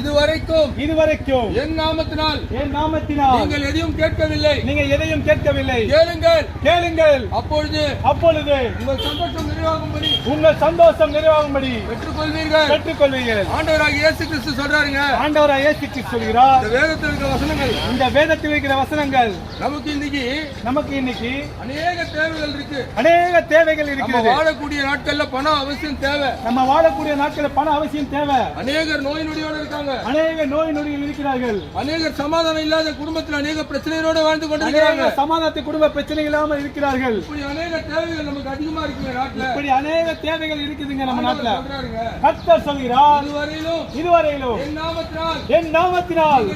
இதுவரைக்கும் என் நாமத்தினால் நீங்கள் எதையும் கேட்கவில்லை. கேளுங்கள். அப்பொழுது உங்கள் சந்தோஷம் நிறைவாகும்படி பெற்றுக்கொள்வீர்கள். ஆண்டவராகிய இயேசு கிறிஸ்து சொல்றாருங்க. ஆண்டவராகிய இயேசு கிறிஸ்து சொல்கிறார். இந்த வேதத்தில் இருக்கிற வசனங்கள் நமக்கு இன்னைக்கு அநேக தேவைகள் இருக்கு. வாழக்கூடிய நாட்கள்ல பணம் அவசியம் தேவை. அநேகர் நோய் நொடியோடு இருக்காங்க. அநேக நோய் நொடிகள் இருக்கிறார்கள். அநேகர் சமாதானம் இல்லாத குடும்பத்தில் அநேக பிரச்சனைகளோடு வாழ்ந்து கொண்டிருக்கிறாங்க. சமாதானத்தை குடும்ப பிரச்சனை இல்லாமல் இருக்கிறார்கள். இப்படி அநேக தேவைகள் நமக்கு அதிகமா இருக்குங்க நாட்டுல. இப்படி அநேக தேவைகள் இருக்குதுங்க நம்ம நாட்டுல. கர்த்தர் சொல்கிறார், இதுவரையிலும் என் நாமத்தினால்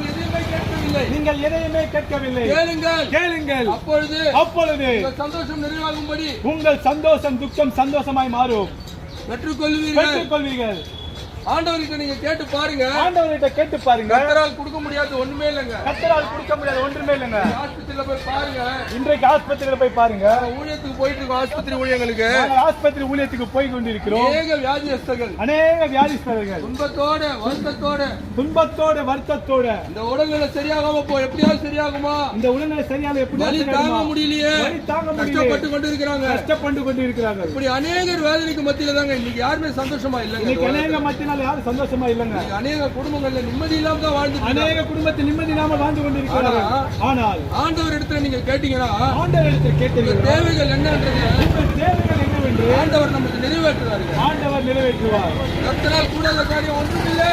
நீங்கள் எதையுமே கேட்கவில்லை. கேளுங்கள். அப்பொழுது உங்கள் சந்தோஷம் துக்கம் சந்தோஷமாய் மாறும். பெற்றுக்கொள்வீர்கள். ஆண்டவர்கிட்ட நீங்க கேட்டு பாருங்க. கர்த்தரால் கொடுக்க முடியாது ஒண்ணுமே இல்லைங்க. ஆஸ்பத்திரியில போய் பாருங்க. இன்றைக்கு ஆஸ்பத்திரியில போய் பாருங்க. ஊழியத்துக்கு போயிட்டு இருக்கோம். ஆஸ்பத்திரி ஊழியங்களுக்கு ஊழியத்துக்கு போய் கொண்டிருக்கிறோம். அநேக வியாதிஸ்தர்கள் துன்பத்தோட வருத்தத்தோட இந்த உடல்நிலை சரியாகாம எப்படியாவது சரியாகுமா? இந்த உடல்நிலை சரியாக எப்படி தாங்க முடியலையே, கஷ்டப்பட்டு கொண்டு இருக்கிறாங்க. இப்படி அநேகர் வேதனைக்கு மத்தியில தாங்க இன்னைக்கு யாருமே சந்தோஷமா இல்லைங்க. அநேக மத்தியினால் யாரும் சந்தோஷமா இல்லைங்க. அநேக குடும்பங்கள்ல நிம்மதி இல்லாம தான் வாழ்ந்து, அநேக குடும்பத்தில் நிம்மதி இல்லாம வாழ்ந்து கொண்டிருக்கிறார்கள். ஆனால் ஆண்டவர் இடத்துல நீங்க கேட்டீங்கன்னா, தேவைகள் என்னன்றது ஆண்டவர் நமக்கு நிறைவேற்றுவார். கர்த்தரால் கூடாத காரியம் ஒன்றுமில்லை.